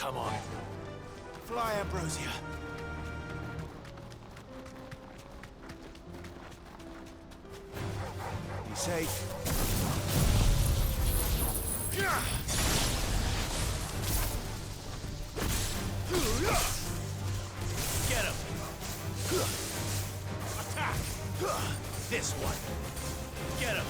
Come on. Fly, Ambrosia. Be safe. Get him! Attack! This one! Get him!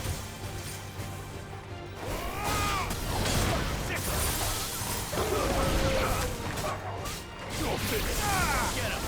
You're finished! Get him!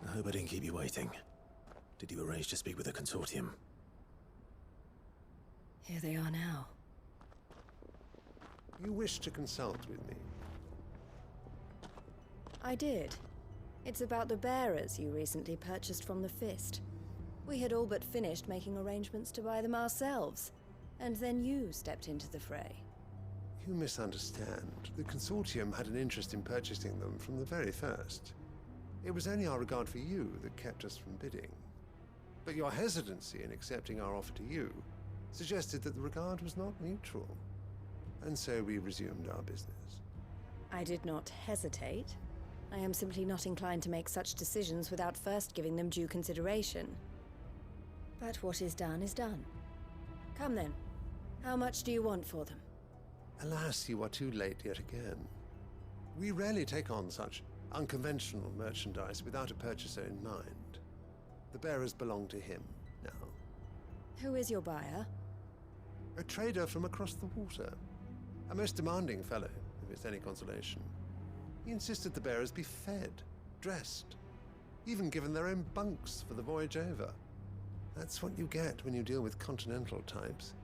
I hope I didn't keep you waiting. Did you arrange to speak with the consortium? Here they are now. You wish to consult with me? I did. It's about the bearers you recently purchased from the Fist. We had all but finished making arrangements to buy them ourselves, and then you stepped into the fray. You misunderstand. The consortium had an interest in purchasing them from the very first. It was only our regard for you that kept us from bidding. But your hesitancy in accepting our offer to you suggested that the regard was not mutual. And so we resumed our business. I did not hesitate. I am simply not inclined to make such decisions without first giving them due consideration. But what is done is done. Come then. How much do you want for them? Alas, you are too late yet again. We rarely take on such unconventional merchandise without a purchaser in mind. The bearers belong to him now. Who is your buyer? A trader from across the water. A most demanding fellow, if it's any consolation. He insisted the bearers be fed, dressed, even given their own bunks for the voyage over. That's what you get when you deal with continental types.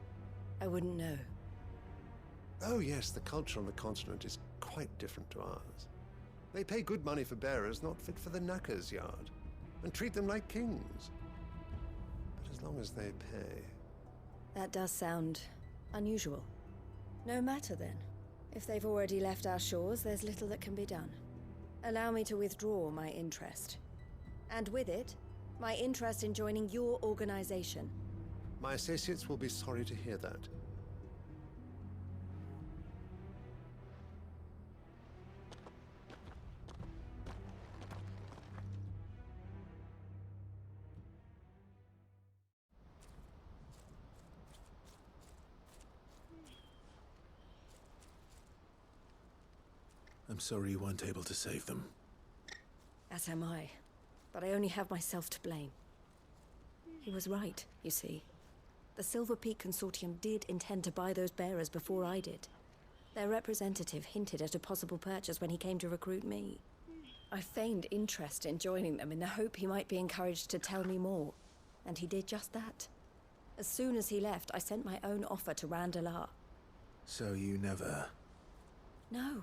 I wouldn't know. Oh yes, the culture on the continent is quite different to ours. They pay good money for bearers not fit for the knacker's yard, and treat them like kings. But as long as they pay... That does sound unusual. No matter then. If they've already left our shores, there's little that can be done. Allow me to withdraw my interest. And with it, my interest in joining your organization. My associates will be sorry to hear that. I'm sorry you weren't able to save them. As am I. But I only have myself to blame. He was right, you see. The Silver Peak Consortium did intend to buy those bearers before I did. Their representative hinted at a possible purchase when he came to recruit me. I feigned interest in joining them in the hope he might be encouraged to tell me more. And he did just that. As soon as he left, I sent my own offer to Randalar. So you never... No.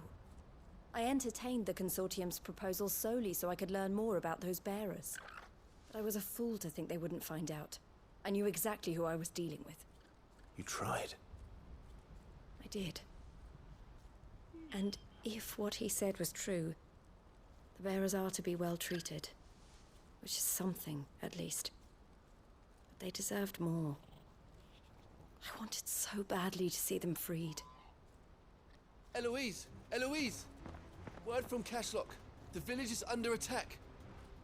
I entertained the Consortium's proposal solely so I could learn more about those bearers. But I was a fool to think they wouldn't find out. I knew exactly who I was dealing with. You tried. I did. And if what he said was true, the bearers are to be well treated. Which is something, at least. But they deserved more. I wanted so badly to see them freed. Eloise! Eloise! Word from Cashlock. The village is under attack.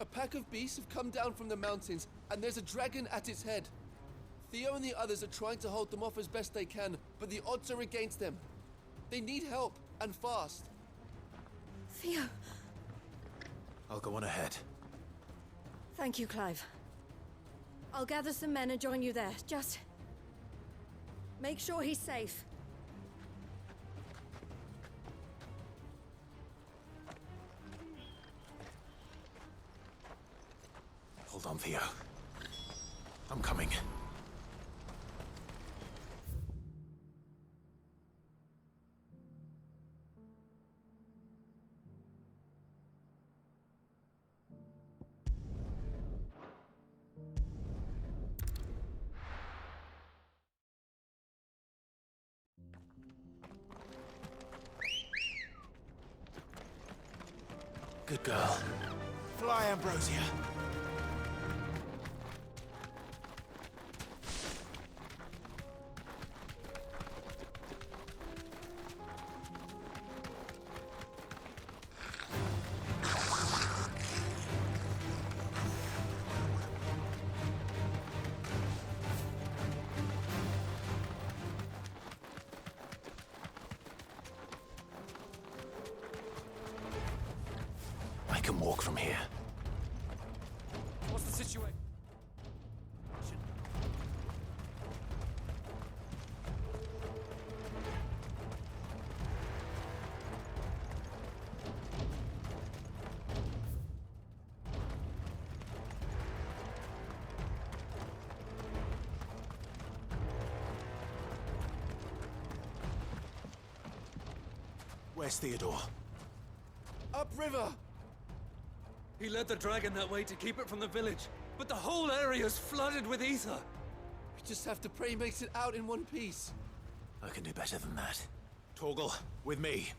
A pack of beasts have come down from the mountains, and there's a dragon at its head. Theo and the others are trying to hold them off as best they can, but the odds are against them. They need help, and fast. Theo! I'll go on ahead. Thank you, Clive. I'll gather some men and join you there. Just... make sure he's safe. on, Theo. I'm coming. Good girl. Fly, Ambrosia. I can walk from here. What's the situation? Where's Theodore? Upriver! He led the dragon that way to keep it from the village, but the whole area's flooded with ether. We just have to pray he makes it out in one piece. I can do better than that. Torgal, with me.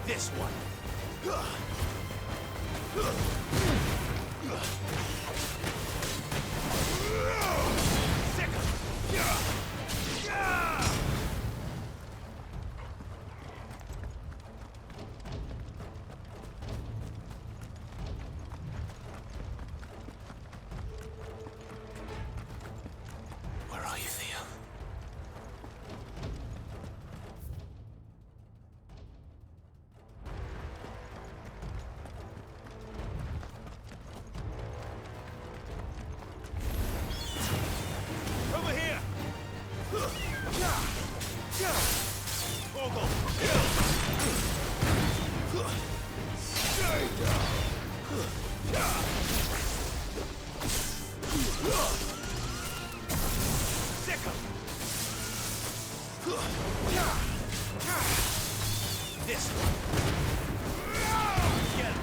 This one. Where are you, Theo? Over here! Torgal! Sick 'em! This one! Get 'em!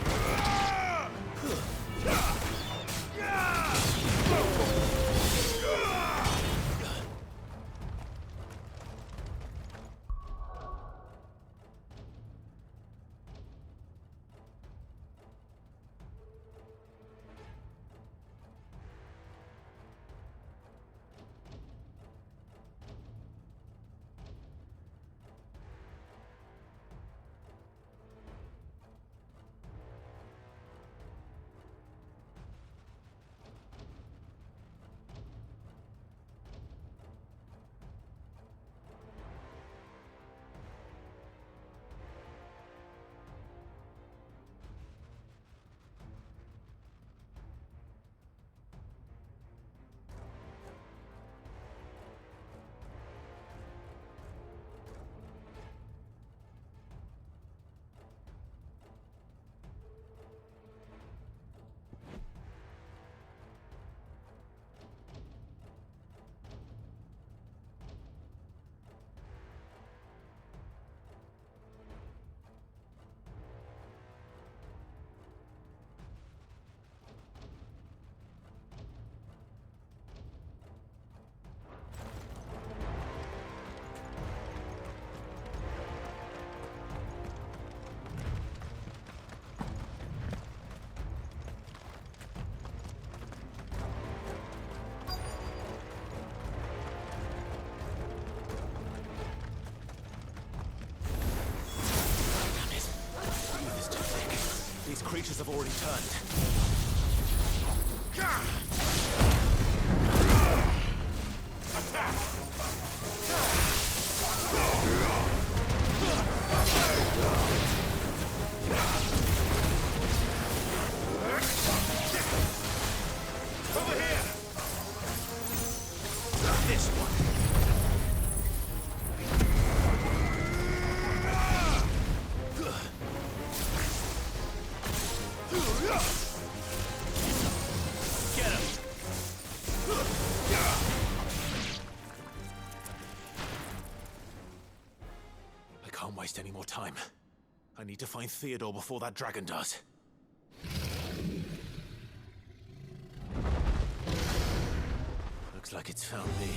creatures have already turned. Over here! This one. Get him! I can't waste any more time. I need to find Theodore before that dragon does. Looks like it's found me.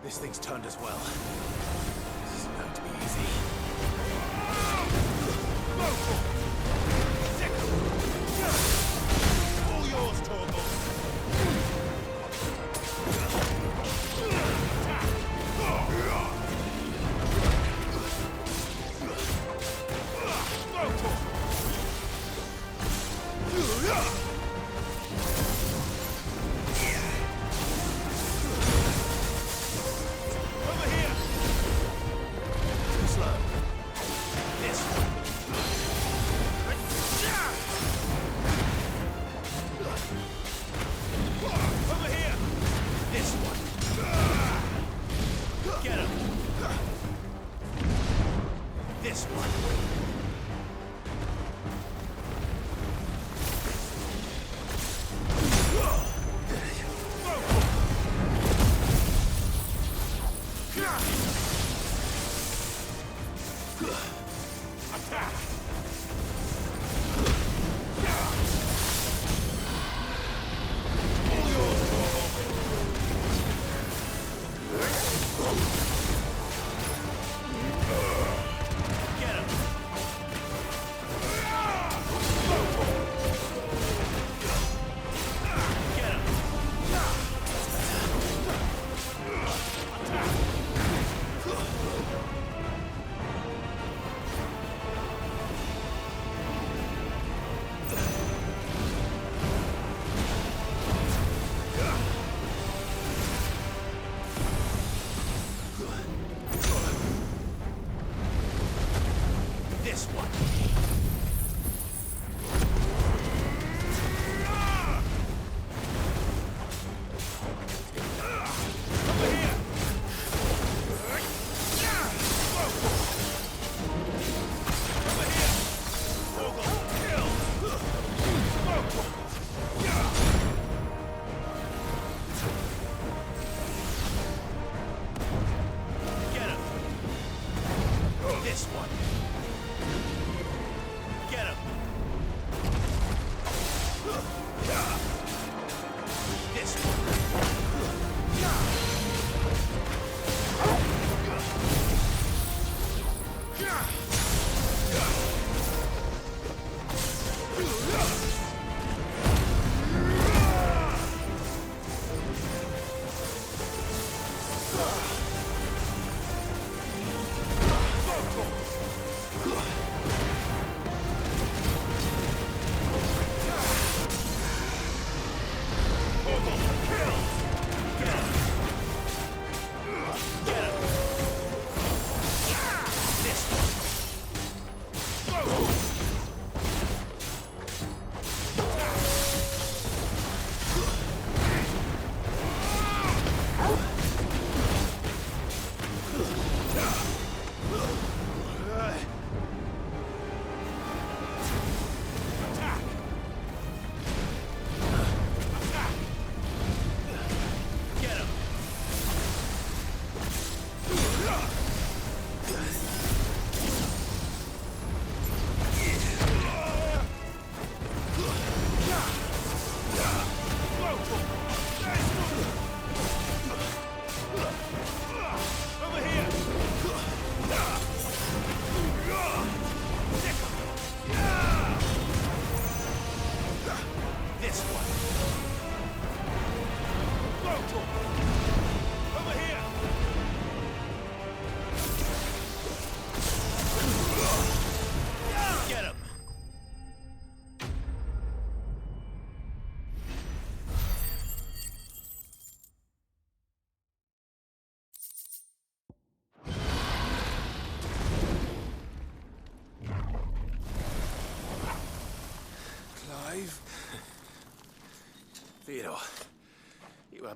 This thing's turned as well. This isn't going to be easy. All yours, Torgal! Over here! Too slow. This one. Over here! This one. Get him! This one. Attack! All yours, Torgal! Get him! Get him! This one. Over here. Over here. Torgal, kill. Get him. This one. Get him! This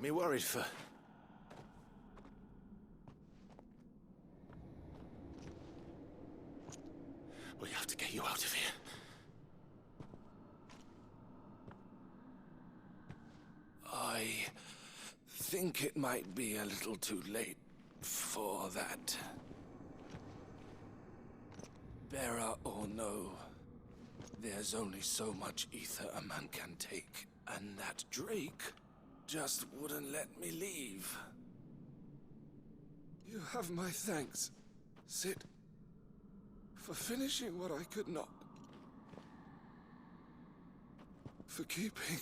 Got me worried for... We have to get you out of here. I think it might be a little too late for that. Bearer or no, there's only so much ether a man can take, and that Drake just wouldn't let me leave. You have my thanks, Sid, for finishing what I could not. For keeping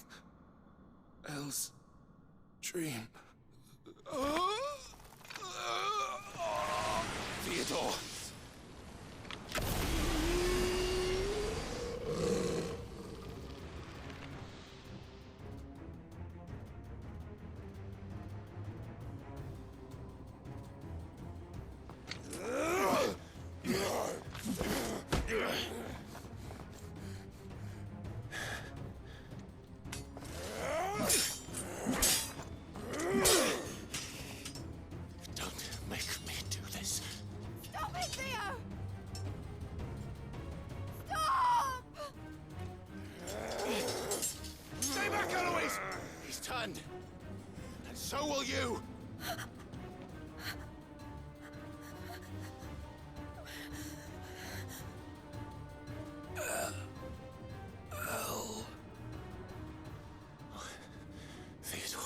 Elle's dream. Theodore! Don't make me do this. Stop it, Theo! Stop! Stay back, Eloise! He's turned. And so will you! Theodore.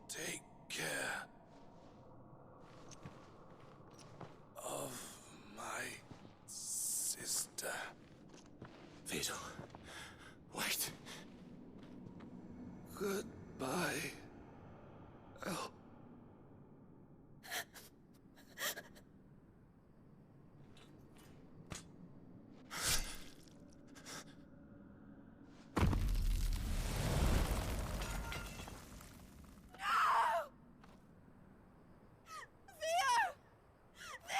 Take care of my sister. Theodore. Wait. Goodbye, Elle. Theo! Theo!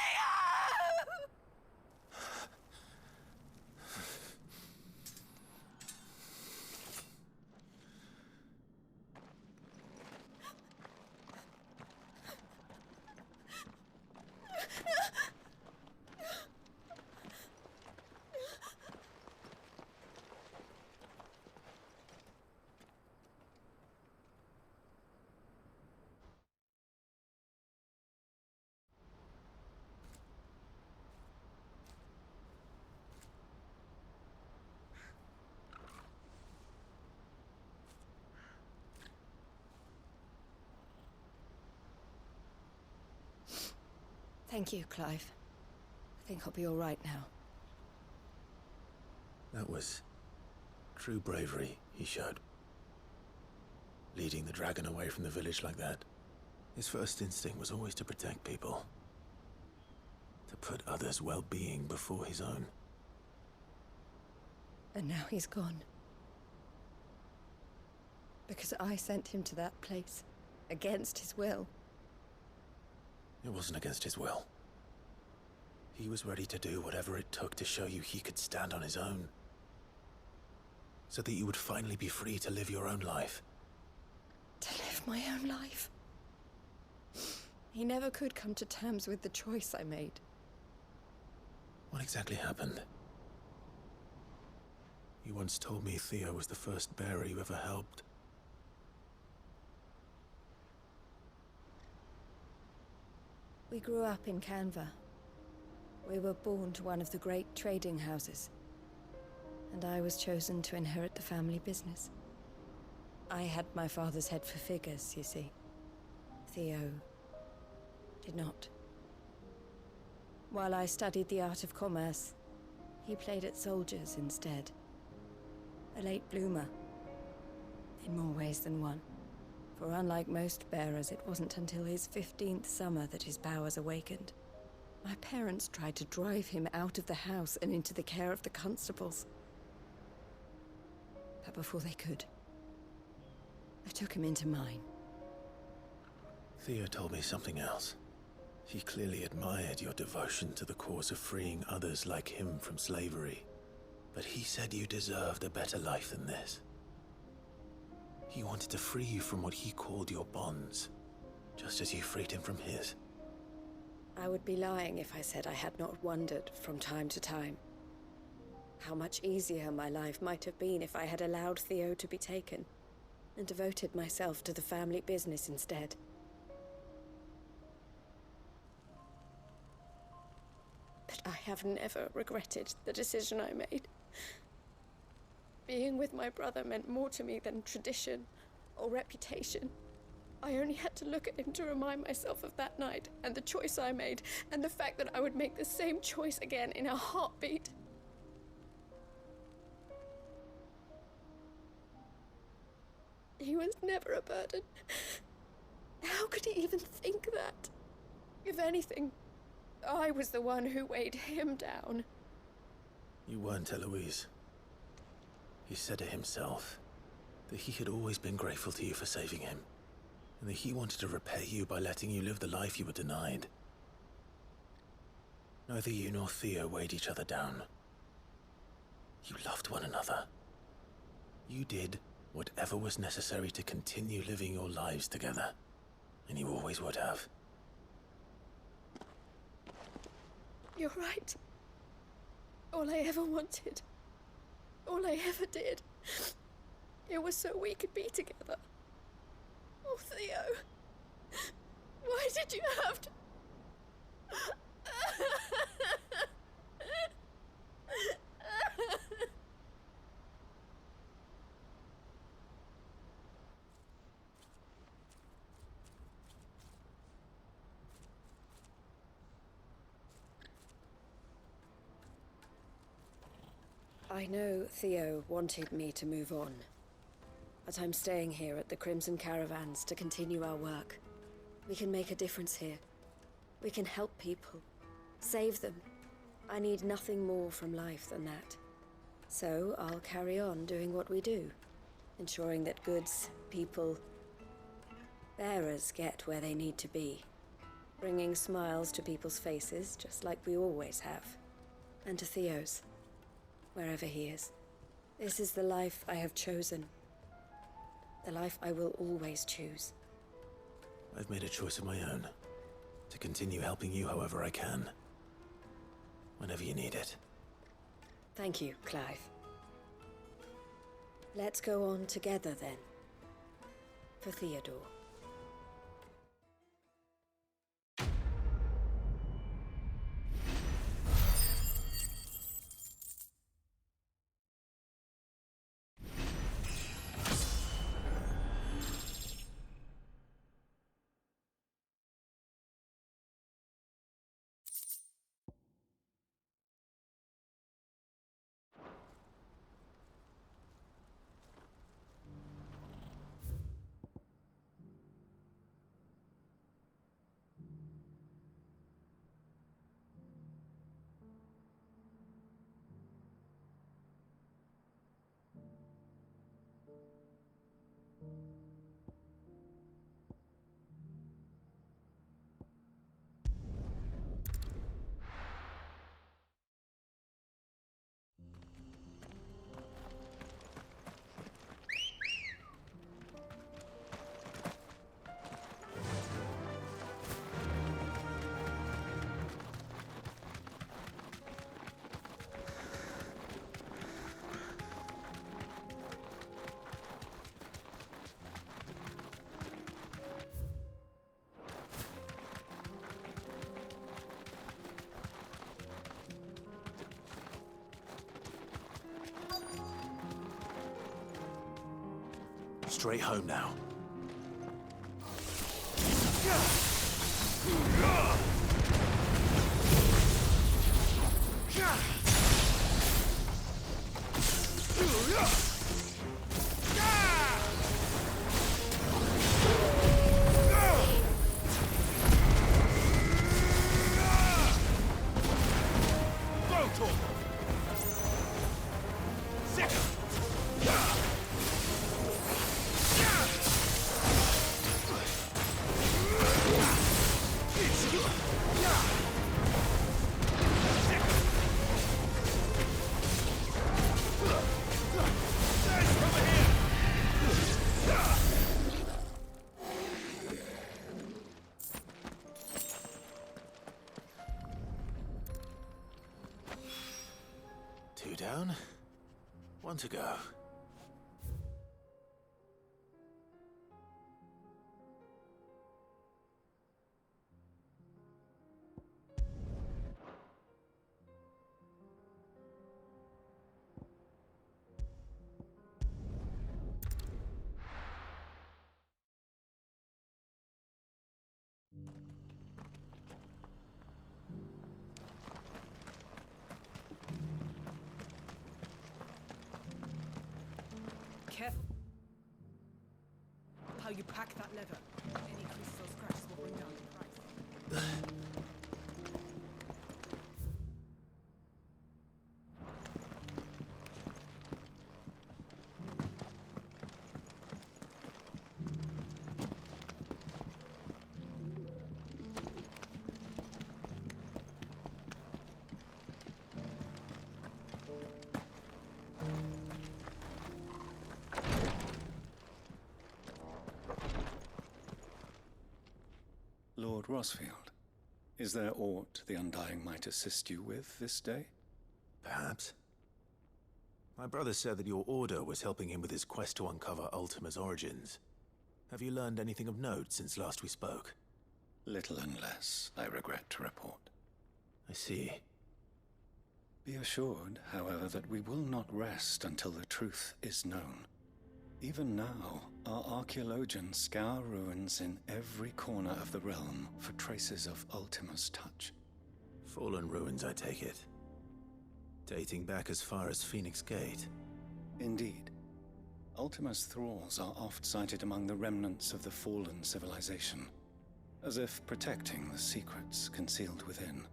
Thank you, Clive. I think I'll be all right now. That was true bravery he showed. Leading the dragon away from the village like that. His first instinct was always to protect people. To put others' well-being before his own. And now he's gone. Because I sent him to that place, against his will. It wasn't against his will. He was ready to do whatever it took to show you he could stand on his own. So that you would finally be free to live your own life. To live my own life. He never could come to terms with the choice I made. What exactly happened? You once told me Theo was the first bearer you ever helped. We grew up in Canva. We were born to one of the great trading houses. And I was chosen to inherit the family business. I had my father's head for figures, you see. Theo did not. While I studied the art of commerce, he played at soldiers instead. A late bloomer, in more ways than one. For unlike most bearers, it wasn't until his 15th summer that his powers awakened. My parents tried to drive him out of the house and into the care of the constables. But before they could, I took him into mine. Theo told me something else. He clearly admired your devotion to the cause of freeing others like him from slavery. But he said you deserved a better life than this. He wanted to free you from what he called your bonds, just as you freed him from his. I would be lying if I said I had not wondered from time to time how much easier my life might have been if I had allowed Theo to be taken and devoted myself to the family business instead. But I have never regretted the decision I made. Being with my brother meant more to me than tradition or reputation. I only had to look at him to remind myself of that night and the choice I made, and the fact that I would make the same choice again in a heartbeat. He was never a burden. How could he even think that? If anything, I was the one who weighed him down. You weren't, Eloise. He said it himself, that he had always been grateful to you for saving him, and that he wanted to repay you by letting you live the life you were denied. Neither you nor Theo weighed each other down. You loved one another. You did whatever was necessary to continue living your lives together, and you always would have. You're right. All I ever wanted, all I ever did, it was so we could be together. Oh, Theo, why did you have to... I know Theo wanted me to move on, but I'm staying here at the Crimson Caravans to continue our work. We can make a difference here. We can help people, save them. I need nothing more from life than that. So I'll carry on doing what we do, ensuring that goods, people, bearers get where they need to be, bringing smiles to people's faces just like we always have, and to Theo's, wherever he is. This is the life I have chosen. The life I will always choose. I've made a choice of my own, to continue helping you however I can, whenever you need it. Thank you, Clive. Let's go on together then, for Theodore. Straight home now. down, one to go. Careful how you pack that leather. Any creases or scratches will bring down the price. Lord Rosfield, is there aught the Undying might assist you with this day? Perhaps. My brother said that your order was helping him with his quest to uncover Ultima's origins. Have you learned anything of note since last we spoke? Little and less, I regret to report. I see. Be assured, however, that we will not rest until the truth is known. Even now, our archaeologians scour ruins in every corner of the realm for traces of Ultima's touch. Fallen ruins, I take it. Dating back as far as Phoenix Gate. Indeed. Ultima's thralls are oft sighted among the remnants of the fallen civilization, as if protecting the secrets concealed within.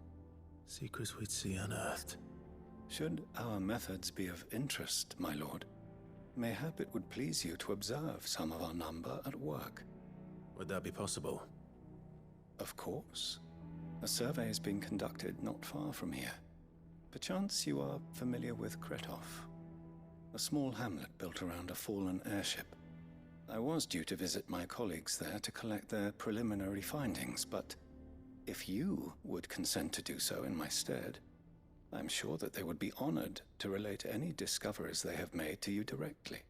Secrets we'd see unearthed. Should our methods be of interest, my lord, mayhap it would please you to observe some of our number at work. Would that be possible? Of course. A survey is being conducted not far from here. Perchance you are familiar with Kretov, a small hamlet built around a fallen airship. I was due to visit my colleagues there to collect their preliminary findings, but if you would consent to do so in my stead, I'm sure that they would be honored to relate any discoveries they have made to you directly.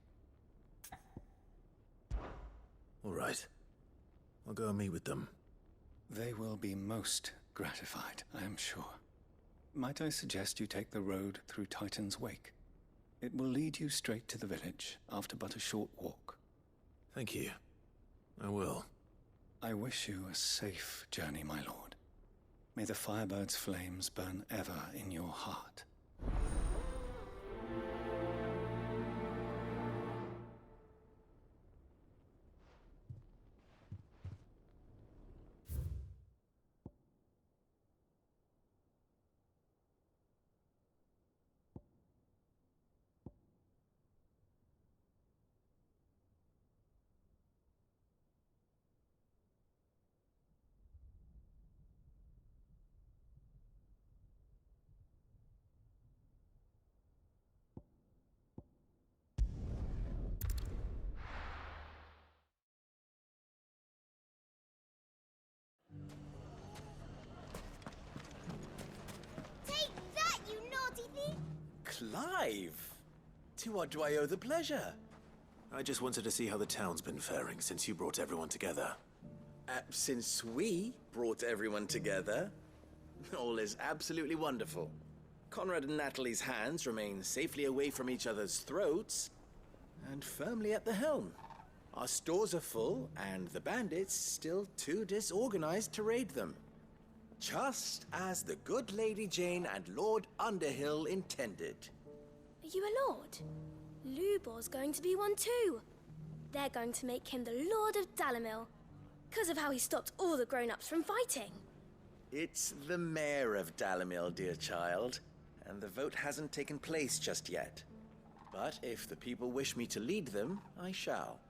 All right. I'll go and meet with them. They will be most gratified, I am sure. Might I suggest you take the road through Titan's Wake? It will lead you straight to the village after but a short walk. Thank you. I will. I wish you a safe journey, my lord. May the Firebird's flames burn ever in your heart. Take that, you naughty thief! Clive! To what do I owe the pleasure? I just wanted to see how the town's been faring since you brought everyone together. Since we brought everyone together, all is absolutely wonderful. Conrad and Natalie's hands remain safely away from each other's throats and firmly at the helm. Our stores are full, and the bandits still too disorganized to raid them. Just as the good Lady Jane and Lord Underhill intended. Are you a lord? Lubor's going to be one too. They're going to make him the Lord of Dalimil, because of how he stopped all the grown-ups from fighting. It's the mayor of Dalimil, dear child, and the vote hasn't taken place just yet. But if the people wish me to lead them, I shall.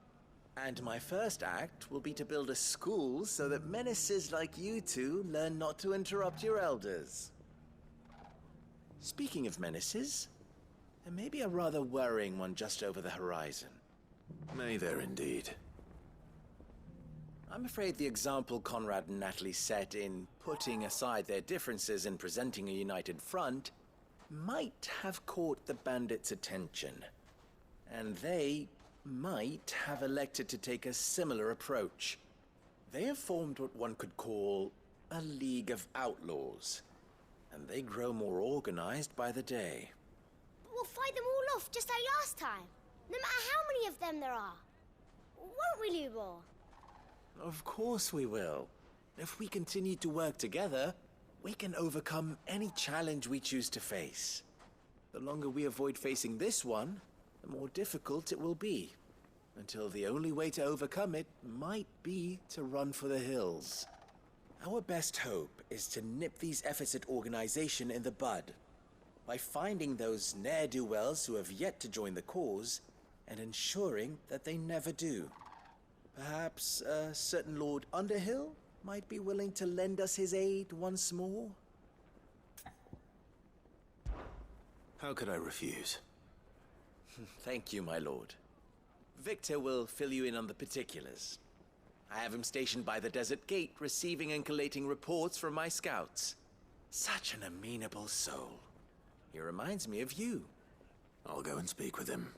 And my first act will be to build a school so that menaces like you two learn not to interrupt your elders. Speaking of menaces, there may be a rather worrying one just over the horizon. May there indeed. I'm afraid the example Conrad and Natalie set in putting aside their differences and presenting a united front might have caught the bandits' attention, and they might have elected to take a similar approach. They have formed what one could call a League of Outlaws, and they grow more organized by the day. But we'll fight them all off just like last time, no matter how many of them there are. Won't we, Lubor? Of course we will. If we continue to work together, we can overcome any challenge we choose to face. The longer we avoid facing this one, the more difficult it will be, until the only way to overcome it might be to run for the hills. Our best hope is to nip these efforts at organization in the bud, by finding those ne'er-do-wells who have yet to join the cause, and ensuring that they never do. Perhaps a certain Lord Underhill might be willing to lend us his aid once more? How could I refuse? Thank you, my lord. Victor will fill you in on the particulars. I have him stationed by the desert gate, receiving and collating reports from my scouts. Such an amenable soul. He reminds me of you. I'll go and speak with him.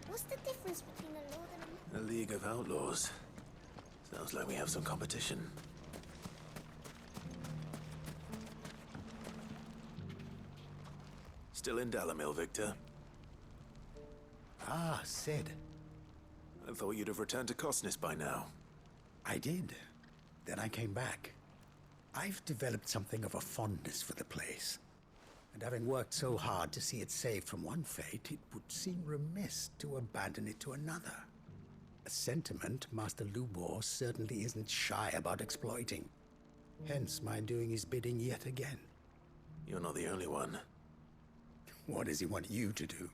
What's the difference between a lord and A League of Outlaws. Sounds like we have some competition. Still in Dalamil, Victor? Ah, Sid. I thought you'd have returned to Cosnis by now. I did. Then I came back. I've developed something of a fondness for the place. And having worked so hard to see it saved from one fate, it would seem remiss to abandon it to another. A sentiment Master Lubor certainly isn't shy about exploiting. Hence my doing his bidding yet again. You're not the only one. What does he want you to do?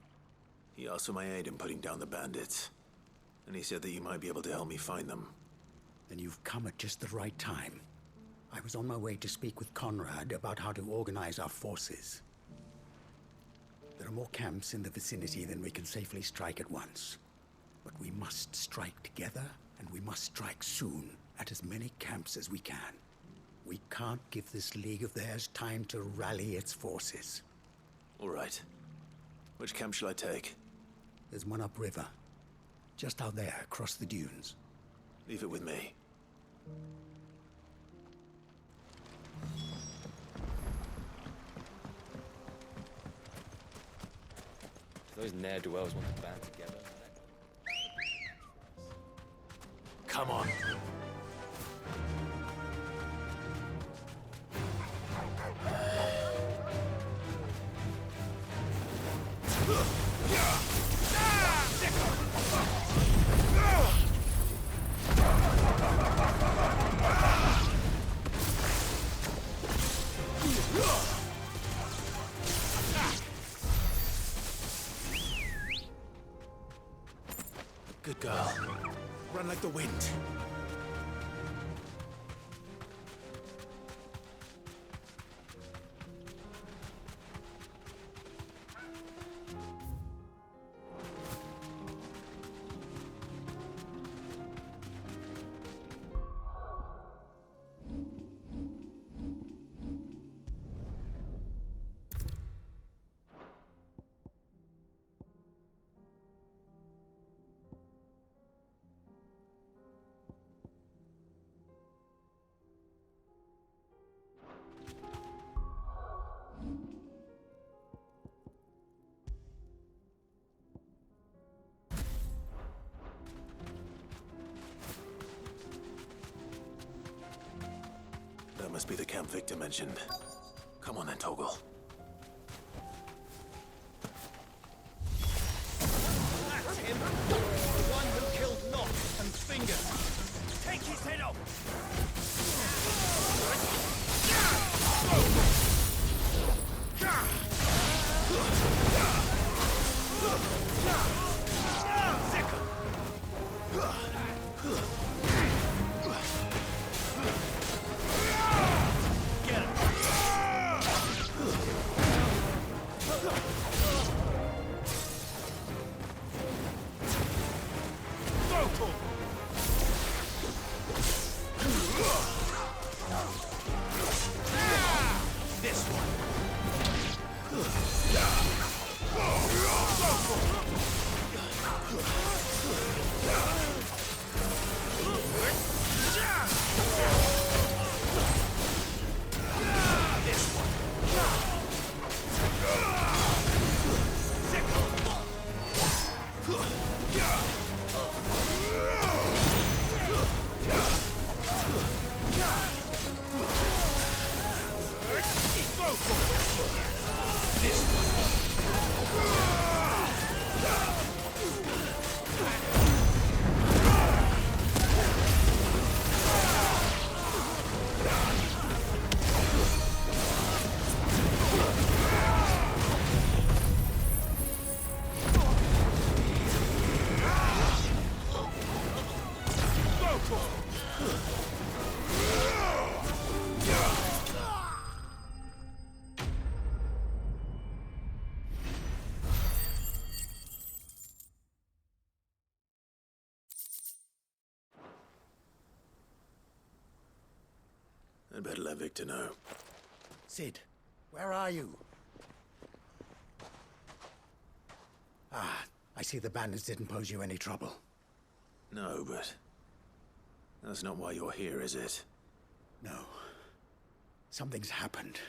He asked for my aid in putting down the bandits. And he said that you might be able to help me find them. Then you've come at just the right time. I was on my way to speak with Conrad about how to organize our forces. There are more camps in the vicinity than we can safely strike at once. But we must strike together, and we must strike soon at as many camps as we can. We can't give this league of theirs time to rally its forces. All right. Which camp shall I take? There's one upriver. Just out there, across the dunes. Leave it with me. Those ne'er-do-wells want to band together. Come on. Good girl. Run like the wind. That must be the camp Victor mentioned. Come on then, Toggle. That's him! The one who killed Nock and Finger! Take his head off! Get him! I'd better let Victor know. Sid, where are you? Ah, I see the bandits didn't pose you any trouble. No, but that's not why you're here, is it? No. Something's happened.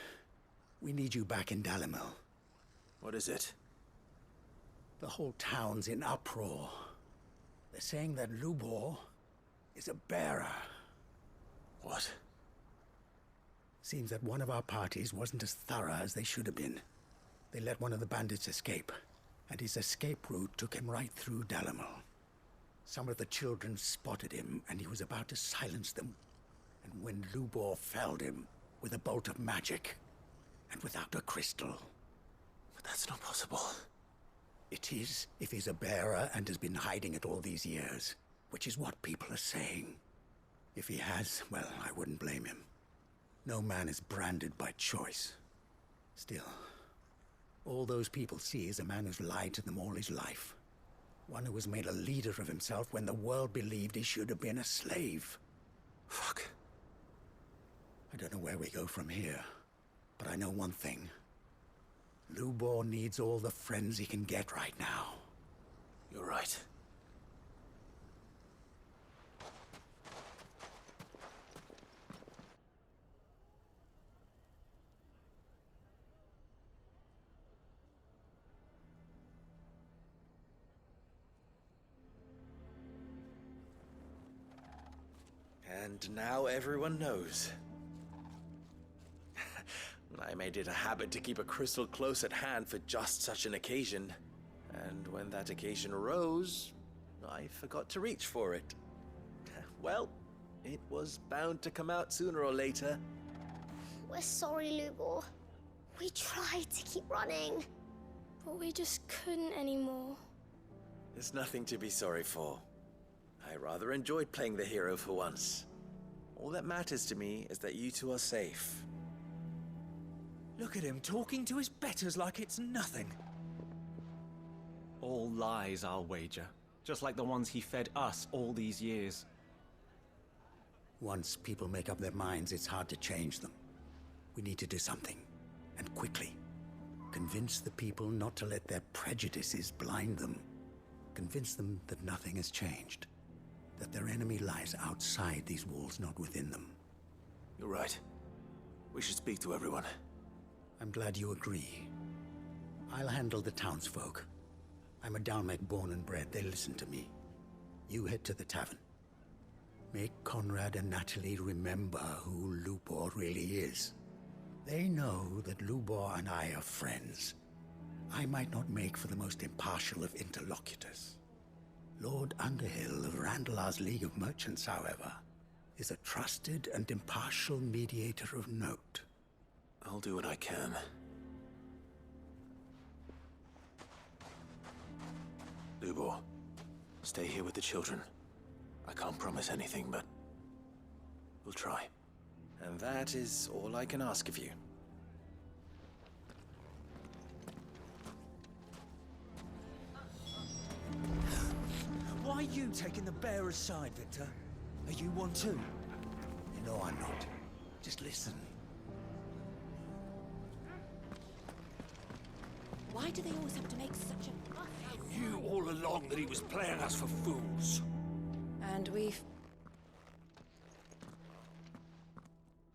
We need you back in Dalimil. What is it? The whole town's in uproar. They're saying that Lubor is a bearer. What? Seems that one of our parties wasn't as thorough as they should have been. They let one of the bandits escape, and his escape route took him right through Dalimil. Some of the children spotted him, and he was about to silence them. And when Lubor felled him with a bolt of magic, and without a crystal. But that's not possible. It is, if he's a bearer and has been hiding it all these years, which is what people are saying. If he has, well, I wouldn't blame him. No man is branded by choice. Still, all those people see is a man who's lied to them all his life. One who was made a leader of himself when the world believed he should have been a slave. Fuck. I don't know where we go from here, but I know one thing. Lubor needs all the friends he can get right now. You're right. And now everyone knows. I made it a habit to keep a crystal close at hand for just such an occasion. And when that occasion arose, I forgot to reach for it. Well, it was bound to come out sooner or later. We're sorry, Lubor. We tried to keep running, but we just couldn't anymore. There's nothing to be sorry for. I rather enjoyed playing the hero for once. All that matters to me is that you two are safe. Look at him talking to his betters like it's nothing. All lies, I'll wager. Just like the ones he fed us all these years. Once people make up their minds, it's hard to change them. We need to do something, and quickly. Convince the people not to let their prejudices blind them. Convince them that nothing has changed. That their enemy lies outside these walls, not within them. You're right. We should speak to everyone. I'm glad you agree. I'll handle the townsfolk. I'm a Dalmec born and bred. They listen to me. You head to the tavern. Make Conrad and Natalie remember who Lubor really is. They know that Lubor and I are friends. I might not make for the most impartial of interlocutors. Lord Underhill of Randalar's League of Merchants, however, is a trusted and impartial mediator of note. I'll do what I can. Lubor, stay here with the children. I can't promise anything, but we'll try. And that is all I can ask of you. Why are you taking the bearer's side, Victor? Are you one too? You know I'm not. Just listen. Why do they always have to make such a fuss? I knew all along that he was playing us for fools. And we've...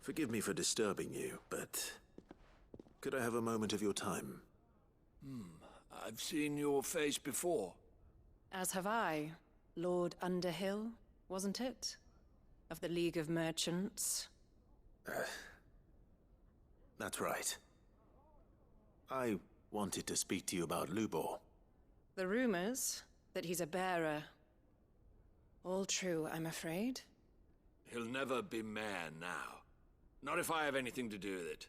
Forgive me for disturbing you, but could I have a moment of your time? I've seen your face before. As have I. Lord Underhill, wasn't it? Of the League of Merchants. That's right. I wanted to speak to you about Lubor. The rumors that he's a bearer. All true, I'm afraid. He'll never be mayor now. Not if I have anything to do with it.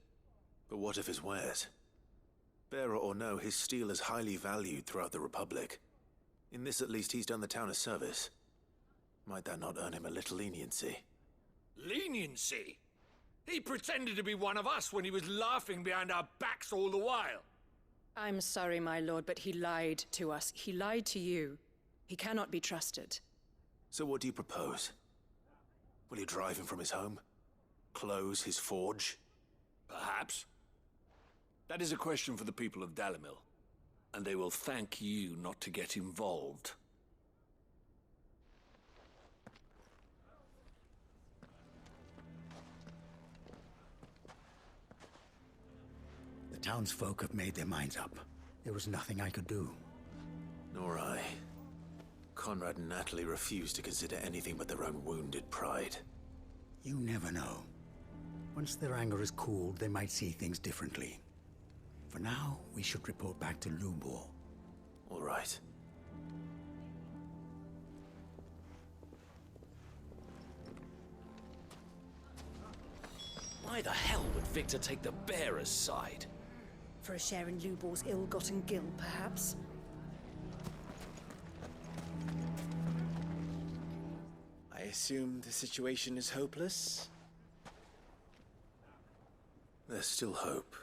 But what of his wares? Bearer or no, his steel is highly valued throughout the Republic. In this at least, he's done the town a service. Might that not earn him a little leniency? Leniency? He pretended to be one of us when he was laughing behind our backs all the while. I'm sorry, my lord, but he lied to us. He lied to you. He cannot be trusted. So what do you propose? Will you drive him from his home? close his forge? Perhaps. That is a question for the people of Dalimil, and they will thank you not to get involved. The townsfolk have made their minds up. There was nothing I could do. Nor I. Conrad and Natalie refused to consider anything but their own wounded pride. You never know. Once their anger is cooled, they might see things differently. For now, we should report back to Lubor. All right. Why the hell would Victor take the bearer's side? For a share in Lubor's ill-gotten gil, perhaps? I assume the situation is hopeless? There's still hope.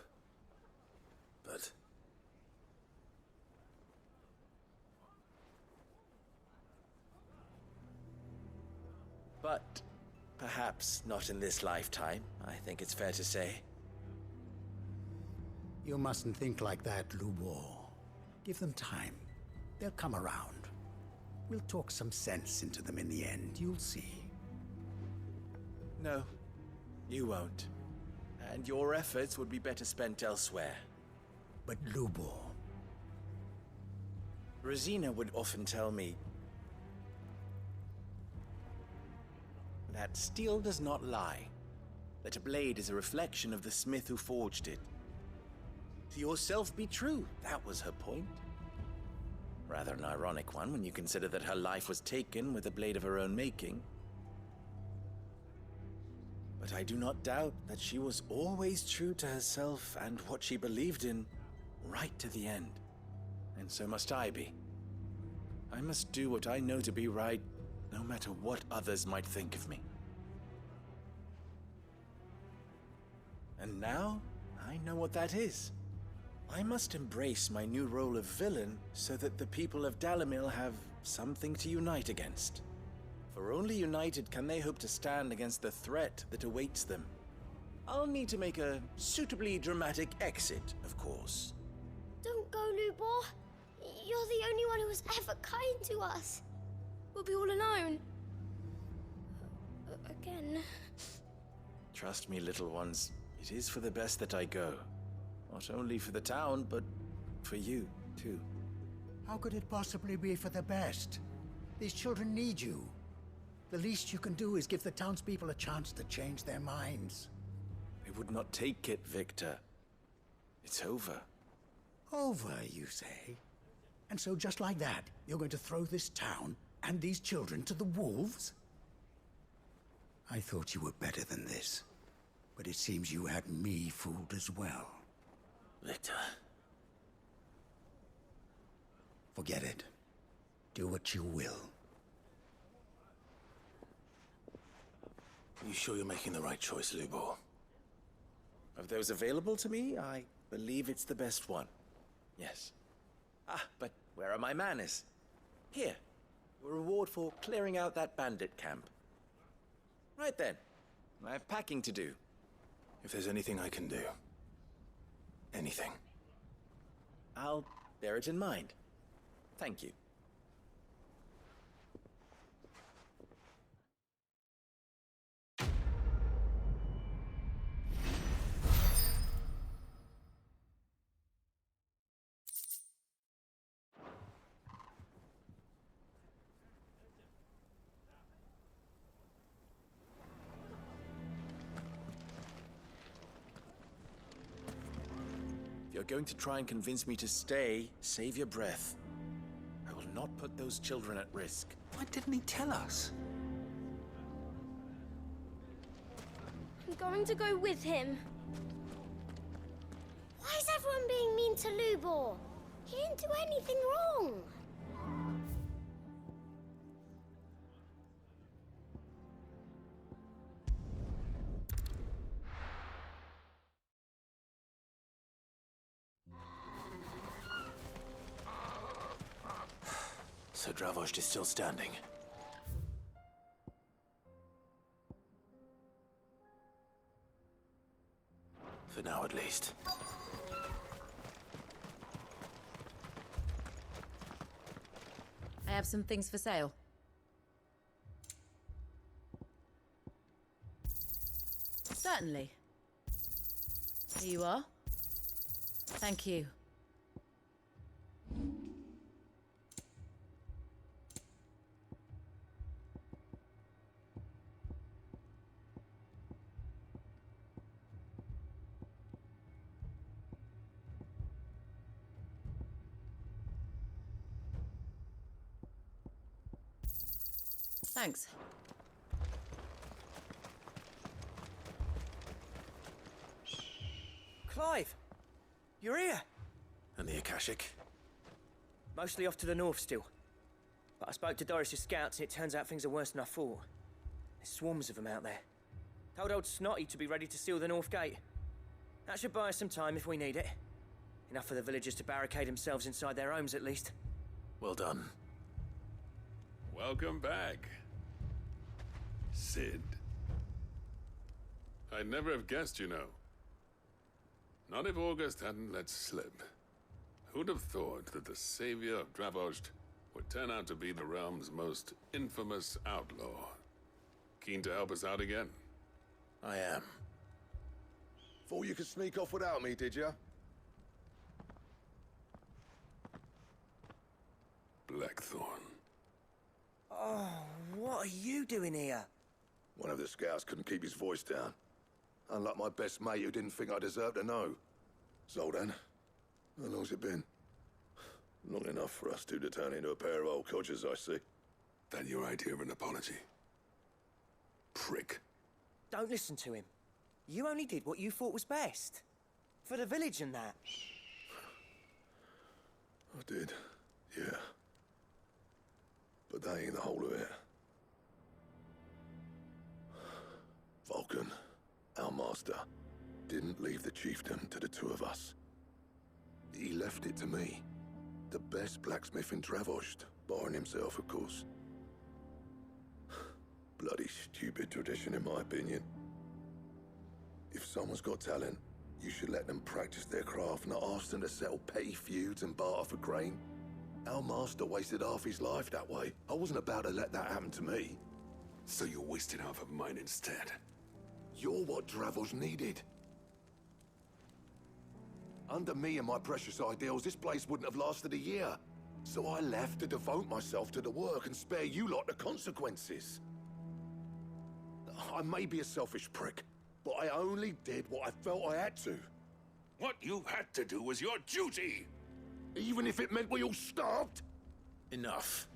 But... But perhaps not in this lifetime, I think it's fair to say. You mustn't think like that, Lubor. Give them time. They'll come around. We'll talk some sense into them in the end, you'll see. No, you won't. And your efforts would be better spent elsewhere. But Lubor... Rosina would often tell me that steel does not lie, that a blade is a reflection of the smith who forged it. To yourself be true, that was her point. Rather an ironic one when you consider that her life was taken with a blade of her own making. But I do not doubt that she was always true to herself and what she believed in, right to the end. And so must I be. I must do what I know to be right, no matter what others might think of me. And now, I know what that is. I must embrace my new role of villain so that the people of Dalimil have something to unite against. For only united can they hope to stand against the threat that awaits them. I'll need to make a suitably dramatic exit, of course. Don't go, Lubor. You're the only one who was ever kind to us. We'll be all alone. Again. Trust me, little ones. It is for the best that I go. Not only for the town, but for you, too. How could it possibly be for the best? These children need you. The least you can do is give the townspeople a chance to change their minds. They would not take it, Victor. It's over. Over, you say? And so just like that, you're going to throw this town and these children to the wolves? I thought you were better than this. But it seems you had me fooled as well. Victor... Forget it. Do what you will. You sure you're making the right choice, Lubor? Of those available to me, I believe it's the best one. Yes. Ah, but where are my manners? Here. Your reward for clearing out that bandit camp. Right then. I have packing to do. If there's anything I can do... anything. I'll bear it in mind. Thank you. If you're going to try and convince me to stay, save your breath. I will not put those children at risk. Why didn't he tell us? I'm going to go with him. Why is everyone being mean to Lubor? He didn't do anything wrong. So Dravost is still standing. least. I have some things for sale. Certainly. Here you are. Thank you. Thanks. Clive! You're here! And the Akashic? Mostly off to the north still. But I spoke to Doris's scouts and it turns out things are worse than I thought. There's swarms of them out there. Told old Snotty to be ready to seal the north gate. That should buy us some time if we need it. Enough for the villagers to barricade themselves inside their homes at least. Well done. Welcome back, Sid. I'd never have guessed, you know. Not if August hadn't let slip. Who'd have thought that the savior of Dravost would turn out to be the realm's most infamous outlaw? Keen to help us out again? I am. Thought you could sneak off without me, did you? Blackthorn. Oh, what are you doing here? One of the scouts couldn't keep his voice down. Unlike my best mate who didn't think I deserved to know. Zoldan, how long's it been? Long enough for us two to turn into a pair of old codgers, I see. That your idea of an apology? Prick. Don't listen to him. You only did what you thought was best. For the village and that. I did, yeah. But that ain't the whole of it. Vulcan, our master, didn't leave the chiefdom to the two of us. He left it to me. The best blacksmith in Dravost, barring himself, of course. Bloody stupid tradition, in my opinion. If someone's got talent, you should let them practice their craft, not ask them to settle petty feuds and barter for grain. Our master wasted half his life that way. I wasn't about to let that happen to me. So you wasted half of mine instead? You're what Dravost needed. Under me and my precious ideals, this place wouldn't have lasted a year. So I left to devote myself to the work and spare you lot the consequences. I may be a selfish prick, but I only did what I felt I had to. What you had to do was your duty! Even if it meant we all starved? Enough.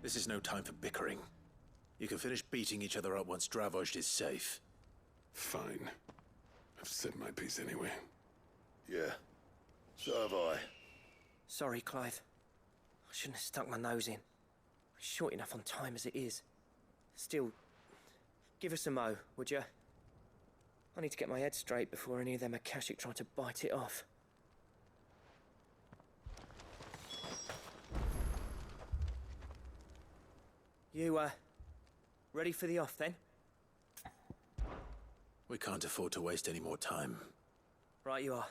This is no time for bickering. You can finish beating each other up once Dravost is safe. Fine. I've said my piece anyway. Yeah. So have I. Sorry, Clive. I shouldn't have stuck my nose in. We're short enough on time as it is. Still, give us a mo, would you? I need to get my head straight before any of them Akashic try to bite it off. You, ready for the off, then? We can't afford to waste any more time. Right you are.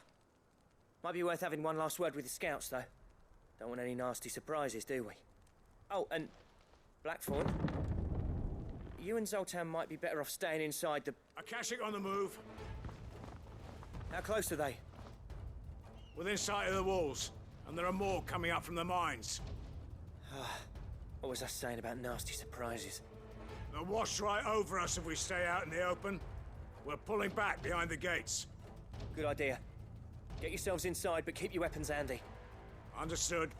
Might be worth having one last word with the scouts, though. Don't want any nasty surprises, do we? Oh, and Blackthorn, you and Zoltan might be better off staying inside the... Akashic on the move. How close are they? Within sight of the walls, and there are more coming up from the mines. What was I saying about nasty surprises? They'll wash right over us if we stay out in the open. We're pulling back behind the gates. Good idea. Get yourselves inside, but keep your weapons handy. Understood.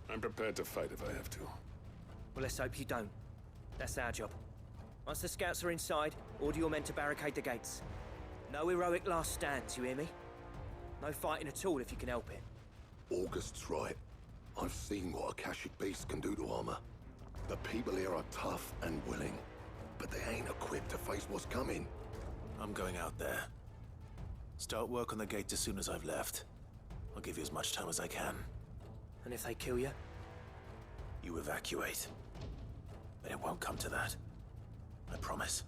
I'm prepared to fight if I have to. Well, let's hope you don't. That's our job. Once the scouts are inside, order your men to barricade the gates. No heroic last stands, you hear me? No fighting at all if you can help it. August's right. I've seen what Akashic beasts can do to armor. The people here are tough and willing, but they ain't equipped to face what's coming. I'm going out there. Start work on the gate as soon as I've left. I'll give you as much time as I can. And if they kill you? You evacuate. But it won't come to that. I promise.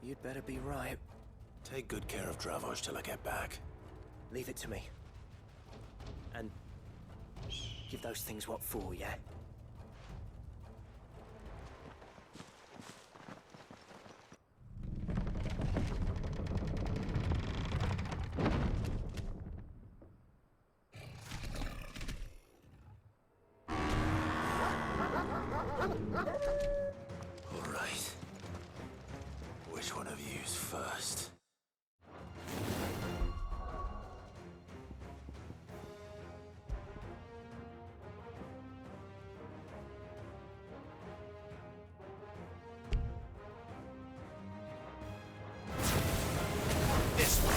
You'd better be right. Take good care of Dravoj till I get back. Leave it to me. And give those things what for, yeah? All right. Which one of you's first? This way.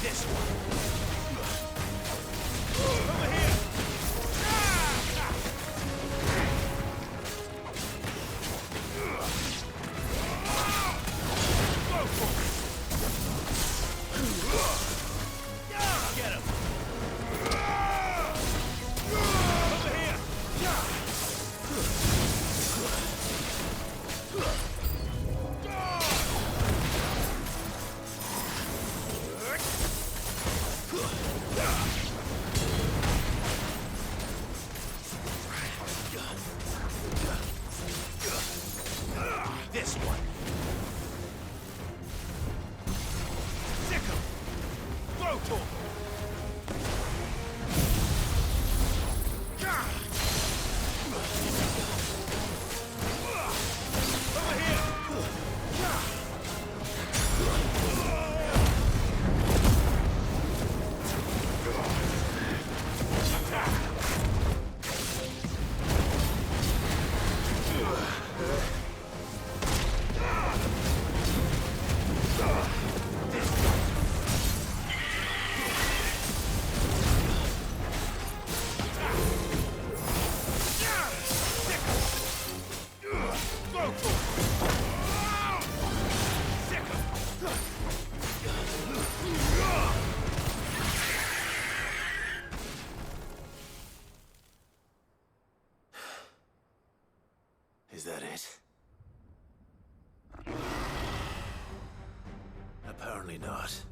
This one. Over here. Go for it. Get him. Over here. This one. Sick 'em. Throw to 'em. Over here. Is that it? Apparently not.